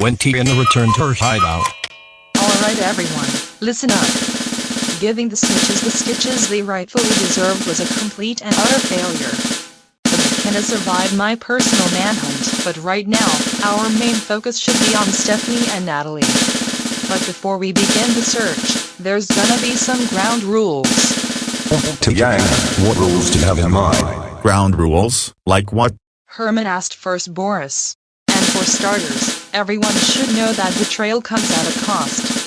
when Tiana returned to her hideout. Alright everyone, listen up. Giving the snitches the stitches they rightfully deserved was a complete and utter failure. The McKenna survived my personal manhunt, but right now, our main focus should be on Stephanie and Natalie. But before we begin the search, there's gonna be some ground rules. Tiana, what rules do you have in mind? Ground rules? Like what? Herman asked first Boris. And for starters, everyone should know that betrayal comes at a cost.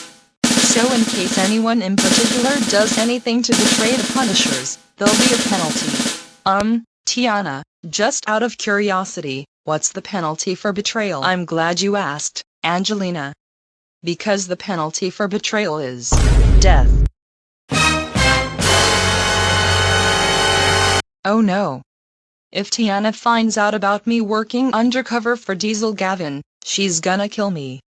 So in case anyone in particular does anything to betray the Punishers, there'll be a penalty. Tiana, just out of curiosity, what's the penalty for betrayal? I'm glad you asked, Angelina. Because the penalty for betrayal is death. Oh no. If Tiana finds out about me working undercover for Diesel Gavin, she's gonna kill me.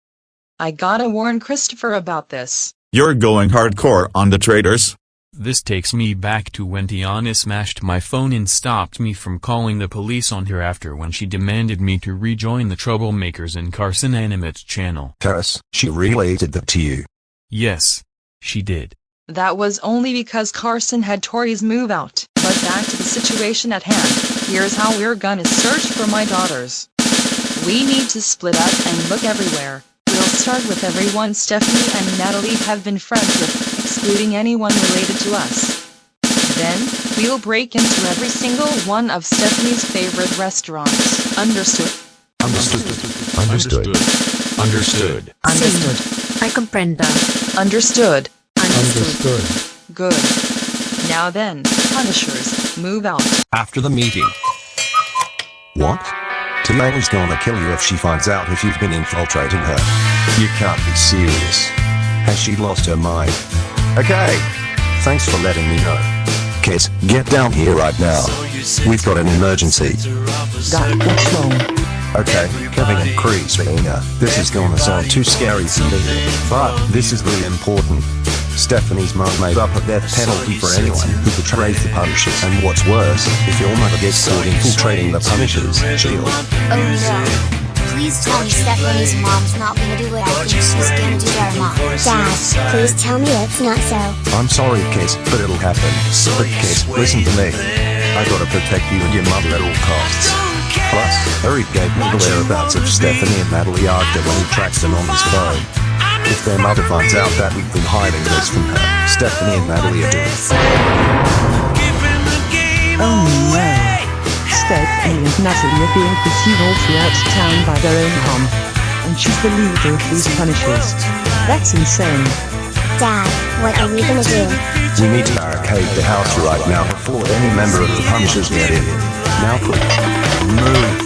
I gotta warn Christopher about this. You're going hardcore on the traitors? This takes me back to when Tiana smashed my phone and stopped me from calling the police on her after when she demanded me to rejoin the Troublemakers in Carson Animate's channel. Tess, she really did that to you. Yes, she did. That was only because Carson had Tori's move out. But back to the situation at hand, here's how we're gonna search for my daughters. We need to split up and look everywhere. We'll start with everyone Stephanie and Natalie have been friends with, excluding anyone related to us. Then, we'll break into every single one of Stephanie's favorite restaurants. Understood? Understood. Understood. Understood. I comprendo. Understood. Understood. Good. Now then, Punishers, move out. After the meeting. What? Tiana's gonna kill you if she finds out if you've been infiltrating her. You can't be serious. Has she lost her mind? Okay. Thanks for letting me know. Kids, get down here right now. We've got an emergency. What's wrong? Okay, Kevin and Christina, this is gonna sound too scary for me, but this is really important. Stephanie's mom made up a death penalty for anyone who betrays the Punishers, and what's worse, if your mother gets caught infiltrating the Punishers, she'll... Oh no. Please tell me Stephanie's mom's not gonna do what I think she's gonna do to our mom. Dad, please tell me it's not so. I'm sorry, kids, but it'll happen. But kids, listen to me. I gotta protect you and your mother at all costs. Plus, Eric gave me the whereabouts of Stephanie and Natalie after when he tracked them on his phone. If their mother finds out that we've been hiding this from her, Stephanie and Natalie are doomed. Oh no. Stephanie and Natalie are being pursued all throughout town by their own mom. And she's the leader of these Punishers. That's insane. Dad, what are we gonna do? We need to barricade the house right now before any member of the Punishers get in. Now quick, move.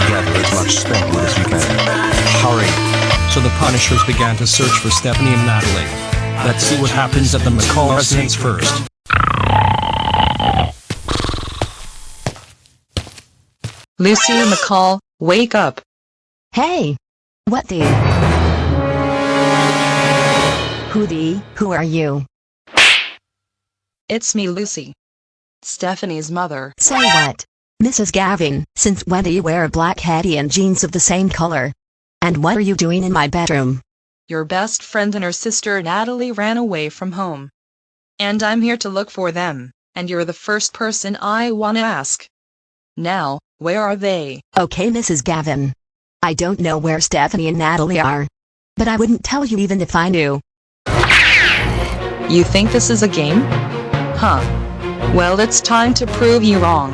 Gather as much spendwood as you can. Hurry. So the Punishers began to search for Stephanie and Natalie. Let's see what happens at the McCall residence first. Lucy McCall, wake up. Hey! What the? Who are you? It's me, Lucy. Stephanie's mother. Say what? Mrs. Gavin, since when do you wear a black hoodie and jeans of the same color? And what are you doing in my bedroom? Your best friend and her sister Natalie ran away from home. And I'm here to look for them, and you're the first person I wanna ask. Now, where are they? Okay, Mrs. Gavin. I don't know where Stephanie and Natalie are. But I wouldn't tell you even if I knew. You think this is a game? Huh. Well, it's time to prove you wrong.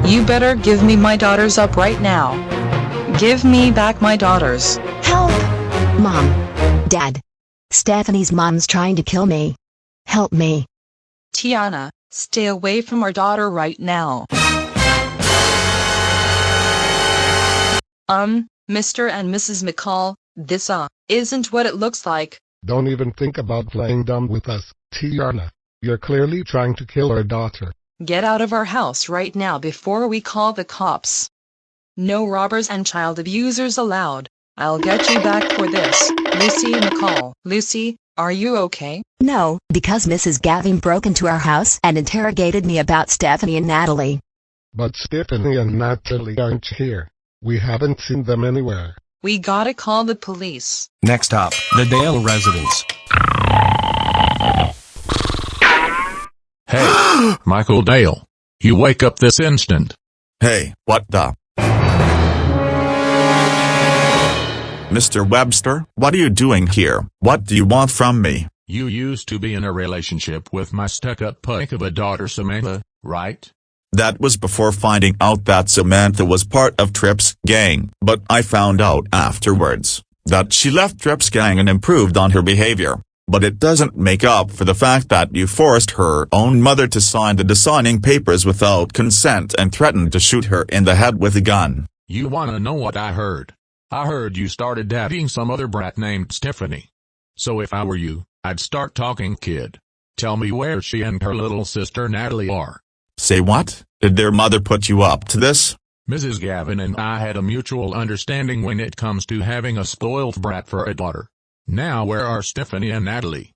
You better give me my daughters up right now. Give me back my daughters. Help! Mom. Dad. Stephanie's mom's trying to kill me. Help me. Tiana, stay away from our daughter right now. Mr. and Mrs. McCall, this, isn't what it looks like. Don't even think about playing dumb with us, Tiana. You're clearly trying to kill our daughter. Get out of our house right now before we call the cops. No robbers and child abusers allowed. I'll get you back for this, Lucy McCall. Lucy, are you okay? No, because Mrs. Gavin broke into our house and interrogated me about Stephanie and Natalie. But Stephanie and Natalie aren't here. We haven't seen them anywhere. We gotta call the police. Next up, the Dale residence. Hey, Michael Dale. You wake up this instant. Hey, what the? Mr. Webster, what are you doing here? What do you want from me? You used to be in a relationship with my stuck-up pike of a daughter Samantha, right? That was before finding out that Samantha was part of Tripp's gang, but I found out afterwards that she left Tripp's gang and improved on her behavior. But it doesn't make up for the fact that you forced her own mother to sign the designing papers without consent and threatened to shoot her in the head with a gun. You wanna know what I heard? I heard you started dating some other brat named Stephanie. So if I were you, I'd start talking, kid. Tell me where she and her little sister Natalie are. Say what? Did their mother put you up to this? Mrs. Gavin and I had a mutual understanding when it comes to having a spoiled brat for a daughter. Now where are Stephanie and Natalie?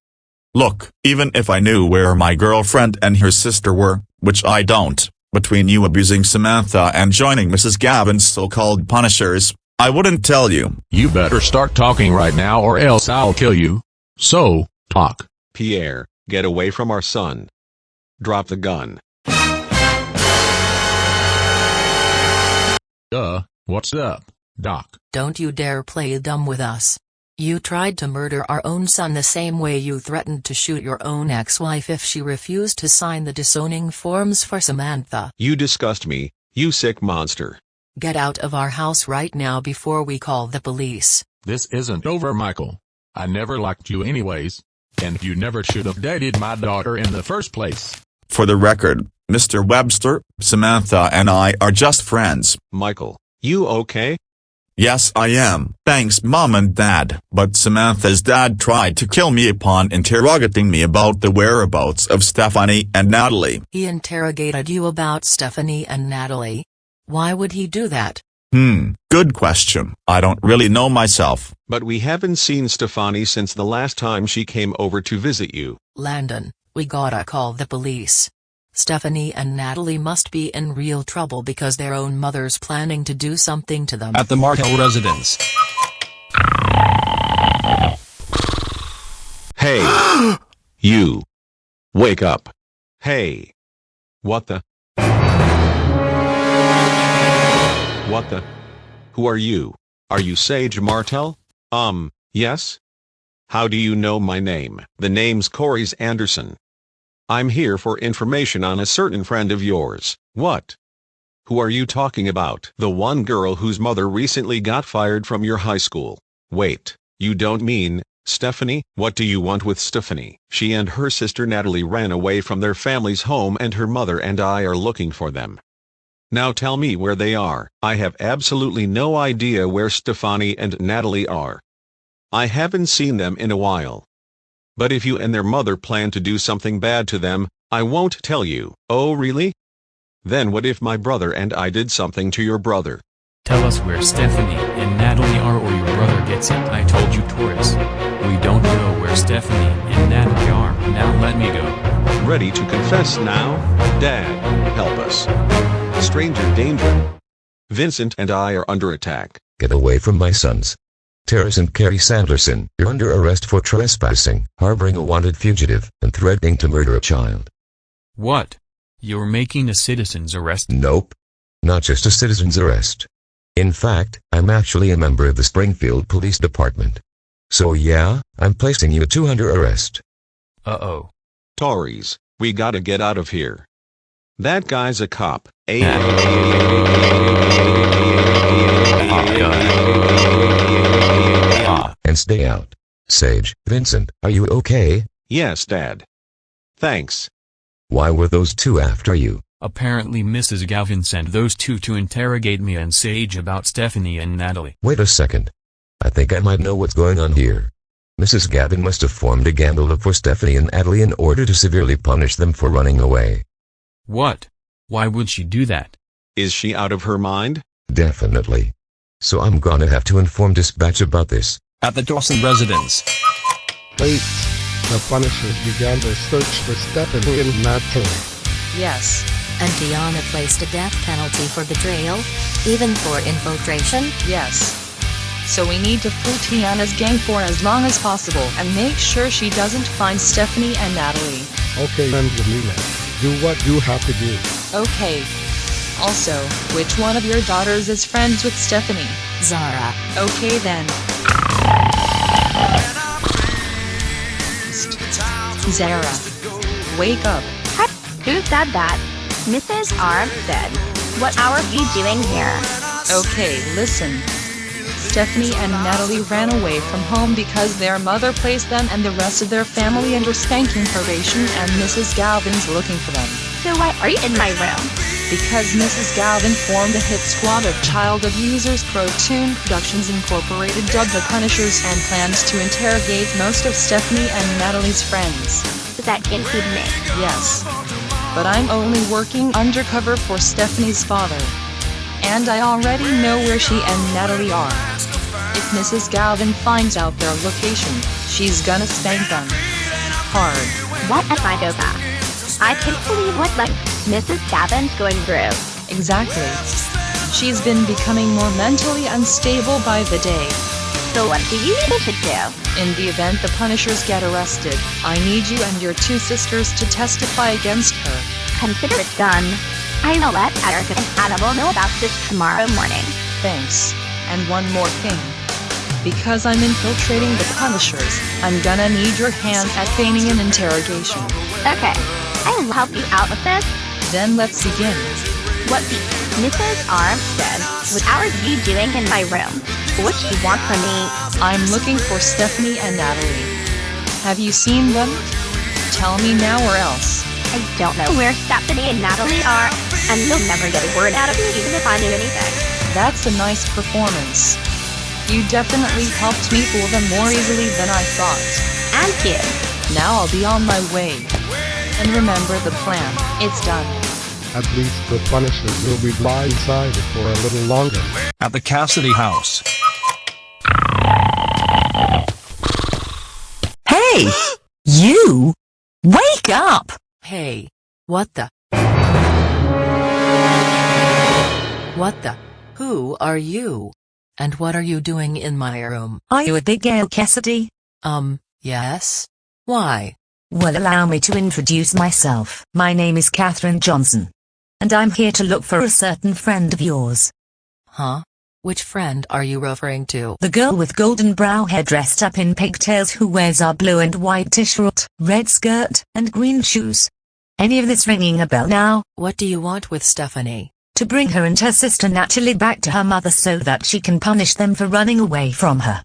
Look, even if I knew where my girlfriend and her sister were, which I don't, between you abusing Samantha and joining Mrs. Gavin's so-called punishers, I wouldn't tell you. You better start talking right now or else I'll kill you. So, talk. Pierre, get away from our son. Drop the gun. What's up, Doc? Don't you dare play dumb with us. You tried to murder our own son the same way you threatened to shoot your own ex-wife if she refused to sign the disowning forms for Samantha. You disgust me, you sick monster. Get out of our house right now before we call the police. This isn't over, Michael. I never liked you anyways. And you never should have dated my daughter in the first place. For the record, Mr. Webster, Samantha and I are just friends. Michael, you okay? Yes, I am. Thanks, Mom and Dad. But Samantha's dad tried to kill me upon interrogating me about the whereabouts of Stephanie and Natalie. He interrogated you about Stephanie and Natalie? Why would he do that? Good question. I don't really know myself. But we haven't seen Stephanie since the last time she came over to visit you. Landon, we gotta call the police. Stephanie and Natalie must be in real trouble because their own mother's planning to do something to them. At the Martell residence. Hey! You! Wake up! Hey! What the? What the? Who are you? Are you Sage Martell? Yes? How do you know my name? The name's Corey Anderson. I'm here for information on a certain friend of yours. What? Who are you talking about? The one girl whose mother recently got fired from your high school. Wait, you don't mean Stephanie? What do you want with Stephanie? She and her sister Natalie ran away from their family's home and her mother and I are looking for them. Now tell me where they are. I have absolutely no idea where Stephanie and Natalie are. I haven't seen them in a while. But if you and their mother plan to do something bad to them, I won't tell you. Oh really? Then what if my brother and I did something to your brother? Tell us where Stephanie and Natalie are or your brother gets it. I told you, Taurus. We don't know where Stephanie and Natalie are. Now let me go. Ready to confess now? Dad, help us. Stranger danger. Vincent and I are under attack. Get away from my sons. Terrace and Carrie Sanderson, you're under arrest for trespassing, harboring a wanted fugitive, and threatening to murder a child. What? You're making a citizen's arrest? Nope. Not just a citizen's arrest. In fact, I'm actually a member of the Springfield Police Department. So yeah, I'm placing you two under arrest. Uh-oh. Tories, we gotta get out of here. That guy's a cop. And stay out. Sage, Vincent, are you okay? Yes, Dad. Thanks. Why were those two after you? Apparently Mrs. Gavin sent those two to interrogate me and Sage about Stephanie and Natalie. Wait a second. I think I might know what's going on here. Mrs. Gavin must have formed a gang to look for Stephanie and Natalie in order to severely punish them for running away. What? Why would she do that? Is she out of her mind? Definitely. So I'm gonna have to inform dispatch about this. At the Dawson residence. Wait. The Punishers began their search for Stephanie and Natalie. Yes. And Deanna placed a death penalty for betrayal? Even for infiltration? Yes. So we need to fool Tiana's gang for as long as possible and make sure she doesn't find Stephanie and Natalie. Okay, Angelina. Do what you have to do. Okay. Also, which one of your daughters is friends with Stephanie? Zara. Okay then. Zara. Wake up. Who said that? Mrs. R said. What are you doing here? Okay, listen. Stephanie and Natalie ran away from home because their mother placed them and the rest of their family under spanking probation and Mrs. Galvin's looking for them. So why are you in my room? Because Mrs. Galvin formed a hit squad of child abusers. Pro-Tune Productions Incorporated dubbed the Punishers and plans to interrogate most of Stephanie and Natalie's friends. Does that include me? Yes. But I'm only working undercover for Stephanie's father. And I already know where she and Natalie are. If Mrs. Galvin finds out their location, she's gonna spank them hard. What a psychopath. I can't believe what Mrs. Galvin's going through. Exactly. She's been becoming more mentally unstable by the day. So what do you need to do? In the event the Punishers get arrested, I need you and your two sisters to testify against her. Consider it done. I will let Erica and Annabelle know about this tomorrow morning. Thanks. And one more thing. Because I'm infiltrating the Punishers, I'm gonna need your hand at feigning an interrogation. Okay. I will help you out with this. Then let's begin. What the Mrs. R said. What are you doing in my room? What do you want from me? I'm looking for Stephanie and Natalie. Have you seen them? Tell me now or else. I don't know where Stephanie and Natalie are, and you'll never get a word out of me even if I knew anything. That's a nice performance. You definitely helped me fool them more easily than I thought. And you. Now I'll be on my way. And remember the plan, it's done. At least the Punishers will be blindsided for a little longer. At the Cassidy house. Hey! You! Wake up! Hey. What the? What the? Who are you? And what are you doing in my room? Are you Abigail Cassidy? Yes? Why? Well, allow me to introduce myself. My name is Catherine Johnson. And I'm here to look for a certain friend of yours. Huh? Which friend are you referring to? The girl with golden brow hair dressed up in pigtails who wears our blue and white t-shirt, red skirt, and green shoes. Any of this ringing a bell now? What do you want with Stephanie? To bring her and her sister Natalie back to her mother so that she can punish them for running away from her.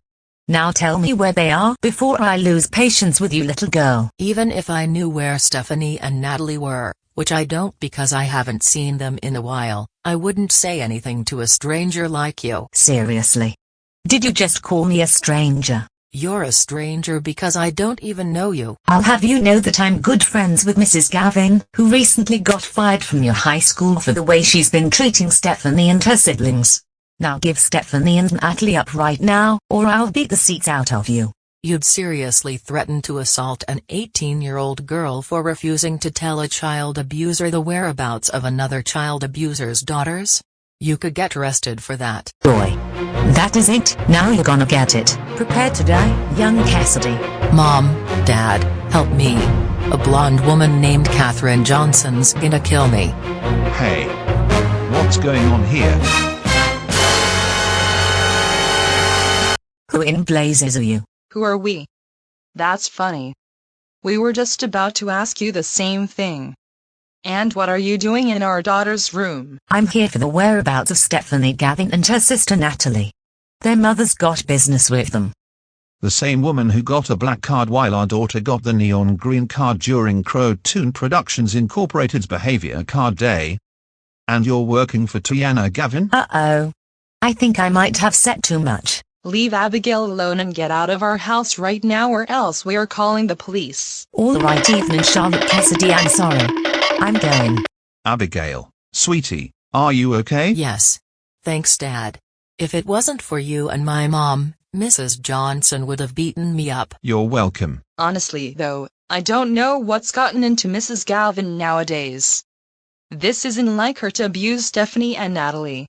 Now tell me where they are before I lose patience with you, little girl. Even if I knew where Stephanie and Natalie were, which I don't because I haven't seen them in a while, I wouldn't say anything to a stranger like you. Seriously? Did you just call me a stranger? You're a stranger because I don't even know you. I'll have you know that I'm good friends with Mrs. Galvin, who recently got fired from your high school for the way she's been treating Stephanie and her siblings. Now give Stephanie and Natalie up right now, or I'll beat the seats out of you. You'd seriously threaten to assault an 18-year-old girl for refusing to tell a child abuser the whereabouts of another child abuser's daughters? You could get arrested for that. Boy. That is it, now you're gonna get it. Prepare to die, young Cassidy. Mom, Dad, help me. A blonde woman named Catherine Johnson's gonna kill me. Hey. What's going on here? Who in blazes are you? Who are we? That's funny. We were just about to ask you the same thing. And what are you doing in our daughter's room? I'm here for the whereabouts of Stephanie Galvin and her sister Natalie. Their mother's got business with them. The same woman who got a black card while our daughter got the neon green card during Pro-Tune Productions Incorporated's Behavior Card Day. And you're working for Tiana Galvin? Uh-oh. I think I might have said too much. Leave Abigail alone and get out of our house right now or else we are calling the police. All right, evening Charlotte Cassidy, I'm sorry. I'm going. Abigail, sweetie, are you okay? Yes. Thanks, Dad. If it wasn't for you and my mom, Mrs. Johnson would have beaten me up. You're welcome. Honestly, though, I don't know what's gotten into Mrs. Galvin nowadays. This isn't like her to abuse Stephanie and Natalie.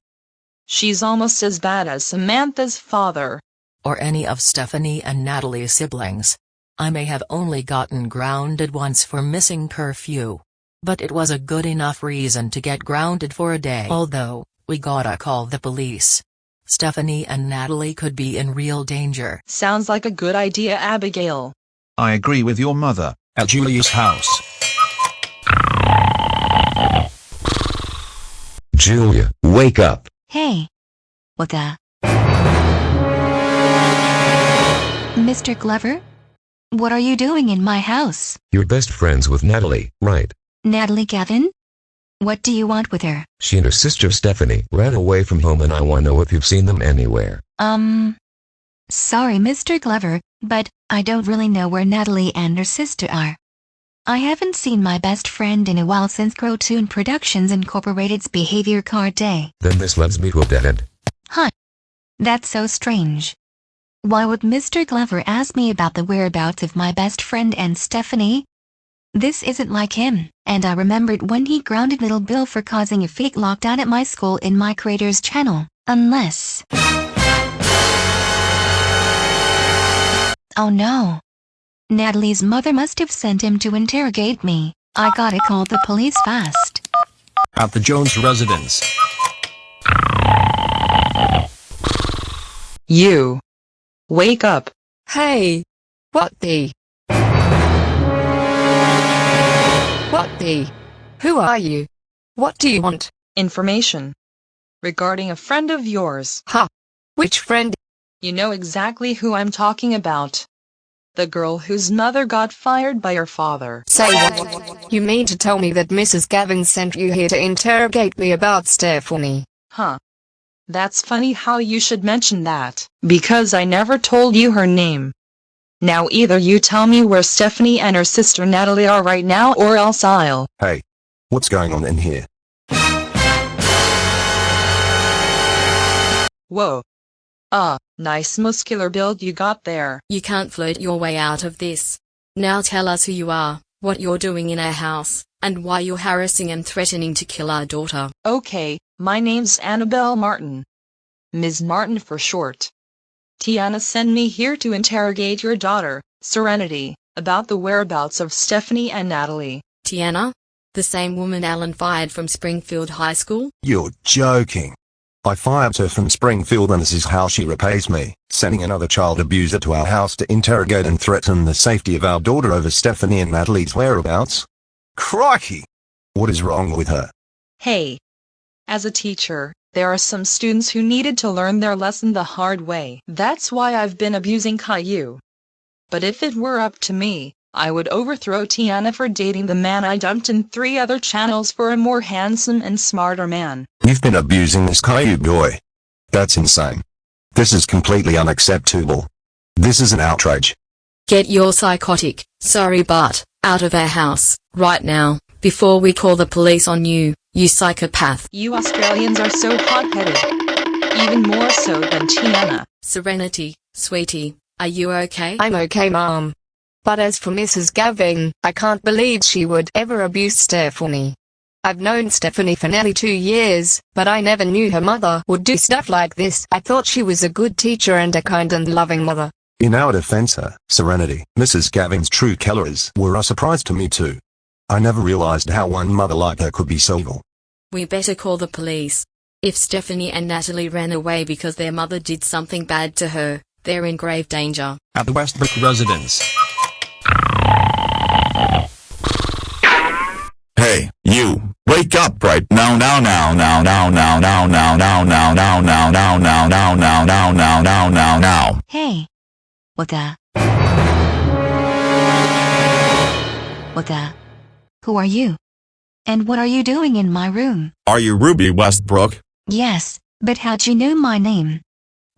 She's almost as bad as Samantha's father. or any of Stephanie and Natalie's siblings. I may have only gotten grounded once for missing curfew. But it was a good enough reason to get grounded for a day. Although, we gotta call the police. Stephanie and Natalie could be in real danger. Sounds like a good idea, Abigail. I agree with your mother. At Julia's house. Julia, wake up. Hey. What the? Mr. Glover? What are you doing in my house? You're best friends with Natalie, right? Natalie Gavin? What do you want with her? She and her sister Stephanie ran away from home and I want to know if you've seen them anywhere. Sorry, Mr. Glover, but I don't really know where Natalie and her sister are. I haven't seen my best friend in a while since Crow-Toon Productions Incorporated's Behavior Card Day. Then this leads me to a dead end. Huh. That's so strange. Why would Mr. Glover ask me about the whereabouts of my best friend and Stephanie? This isn't like him, and I remembered when he grounded little Bill for causing a fake lockdown at my school in my creator's channel, unless... Oh no. Natalie's mother must have sent him to interrogate me. I gotta call the police fast. At the Jones residence. You. Wake up. Hey. What the? What the? Who are you? What do you want? Information. Regarding a friend of yours. Ha! Which friend? You know exactly who I'm talking about. The girl whose mother got fired by her father. Say what? You mean to tell me that Mrs. Gavin sent you here to interrogate me about Stephanie? Huh. That's funny how you should mention that, because I never told you her name. Now either you tell me where Stephanie and her sister Natalie are right now or else I'll... Hey. What's going on in here? Whoa. Nice muscular build you got there. You can't float your way out of this. Now tell us who you are, what you're doing in our house, and why you're harassing and threatening to kill our daughter. Okay, my name's Annabelle Martin. Ms. Martin for short. Tiana sent me here to interrogate your daughter, Serenity, about the whereabouts of Stephanie and Natalie. Tiana? The same woman Alan fired from Springfield High School? You're joking. I fired her from Springfield and this is how she repays me, sending another child abuser to our house to interrogate and threaten the safety of our daughter over Stephanie and Natalie's whereabouts. Crikey! What is wrong with her? Hey. As a teacher, there are some students who needed to learn their lesson the hard way. That's why I've been abusing Caillou. But if it were up to me, I would overthrow Tiana for dating the man I dumped in 3 other channels for a more handsome and smarter man. You've been abusing this Caillou boy. That's insane. This is completely unacceptable. This is an outrage. Get your psychotic, sorry butt, out of our house, right now, before we call the police on you, you psychopath. You Australians are so hot-headed. Even more so than Tiana. Serenity, sweetie, are you okay? I'm okay, Mom. But as for Mrs. Gavin, I can't believe she would ever abuse Stephanie. I've known Stephanie for nearly 2 years, but I never knew her mother would do stuff like this. I thought she was a good teacher and a kind and loving mother. In our defense, Serenity, Mrs. Gavin's true colors were a surprise to me too. I never realized how one mother like her could be so evil. We better call the police. If Stephanie and Natalie ran away because their mother did something bad to her, they're in grave danger. At the Westbrook residence. Hey, you, wake up right now. Hey. What the? What the? Who are you? And what are you doing in my room? Are you Ruby Westbrook? Yes, but how'd you know my name?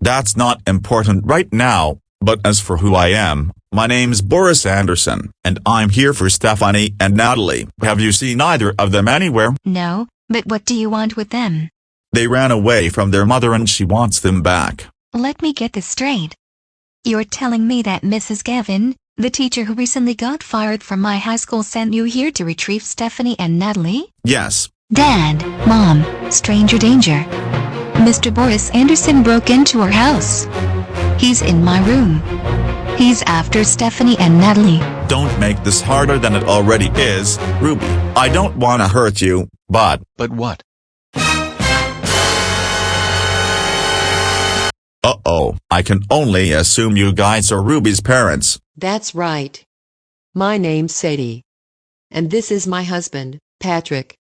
That's not important right now, but as for who I am, my name's Boris Anderson, and I'm here for Stephanie and Natalie. Have you seen either of them anywhere? No, but what do you want with them? They ran away from their mother and she wants them back. Let me get this straight. You're telling me that Mrs. Gavin, the teacher who recently got fired from my high school, sent you here to retrieve Stephanie and Natalie? Yes. Dad, Mom, stranger danger. Mr. Boris Anderson broke into our house. He's in my room. He's after Stephanie and Natalie. Don't make this harder than it already is, Ruby. I don't want to hurt you, but... But what? Uh-oh, I can only assume you guys are Ruby's parents. That's right. My name's Sadie. And this is my husband, Patrick.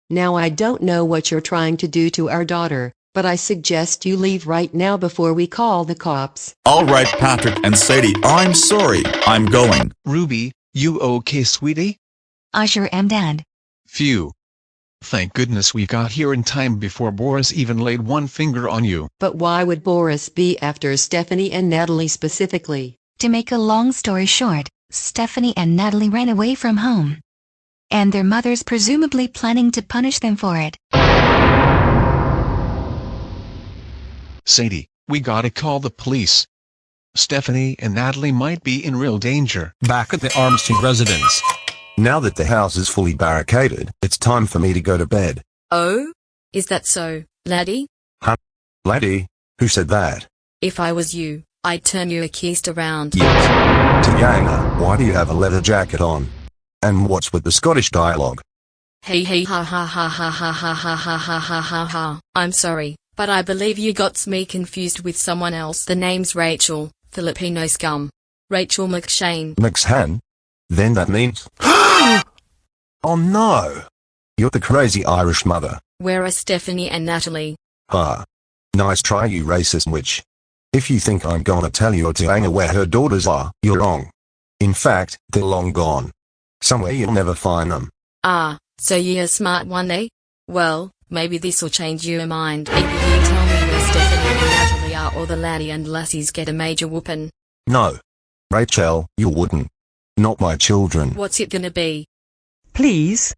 Now I don't know what you're trying to do to our daughter, but I suggest you leave right now before we call the cops. All right, Patrick and Sadie, I'm sorry. I'm going. Ruby, you okay, sweetie? I sure am, Dad. Phew. Thank goodness we got here in time before Boris even laid one finger on you. But why would Boris be after Stephanie and Natalie specifically? To make a long story short, Stephanie and Natalie ran away from home. And their mother's presumably planning to punish them for it. Sadie, we gotta call the police. Stephanie and Natalie might be in real danger. Back at the Armstrong residence. Now that the house is fully barricaded, it's time for me to go to bed. Oh? Is that so, laddie? Huh? Laddie? Who said that? If I was you, I'd turn you accused around. Yes. Tiana, why do you have a leather jacket on? And what's with the Scottish dialogue? Hey hey ha ha ha ha ha ha ha ha ha ha ha ha. I'm sorry, but I believe you got me confused with someone else. The name's Rachel, Filipino scum. Rachel McShane. McShan? Then that means... Oh no! You're the crazy Irish mother. Where are Stephanie and Natalie? Ah. Nice try, you racist witch. If you think I'm gonna tell your Tiana where her daughters are, you're wrong. In fact, they're long gone. Somewhere you'll never find them. Ah, so you're a smart one, eh? Well, maybe this'll change your mind. Either you tell me where Stephanie and Natalie are or the laddie and lassies get a major whoopin'. No. Rachel, you wouldn't. Not my children. What's it gonna be? Please?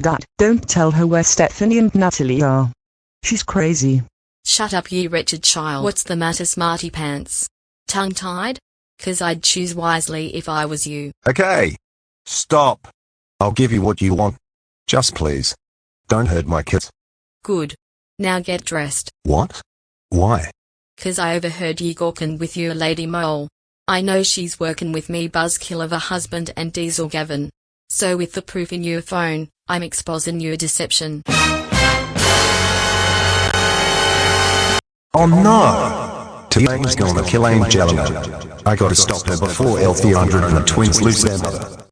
Dad, don't tell her where Stephanie and Natalie are. She's crazy. Shut up, you wretched child. What's the matter, smarty pants? Tongue-tied? 'Cause I'd choose wisely if I was you. Okay. Stop. I'll give you what you want. Just please. Don't hurt my kids. Good. Now get dressed. What? Why? 'Cause I overheard you gawkin' with your lady mole. I know she's workin' with me buzzkill of a husband and Diesel Gavin. So with the proof in your phone, I'm exposing your deception. Oh no! Tiana's gonna kill Angelina. I gotta stop her before L300 and the twins lose their mother.